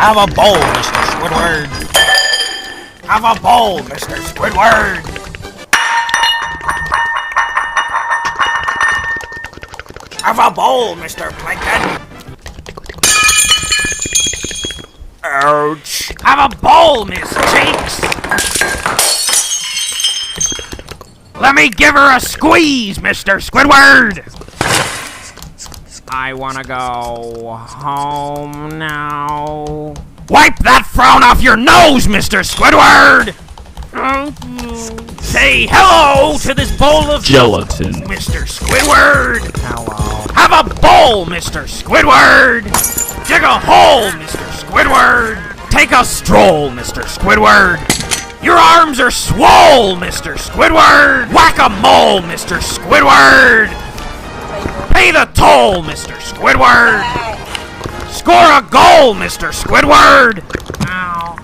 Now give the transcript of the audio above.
Have a bowl, Mr. Squidward. Have a bowl, Mr. Squidward. Have a bowl, Mr. Plankton. Ouch. Have a bowl, Miss Cheeks. Let me give her a squeeze, Mr. Squidward. I wanna go home now. Wipe that frown off your nose, Mr. Squidward! Say hello to this bowl of gelatin. Mr. Squidward! Hello. Have a bowl, Mr. Squidward! Dig a hole, Mr. Squidward! Take a stroll, Mr. Squidward! Your arms are swole, Mr. Squidward! Whack-a-mole, Mr. Squidward! Pay the toll, Mr. Squidward! Score a goal, Mr. Squidward! Ow.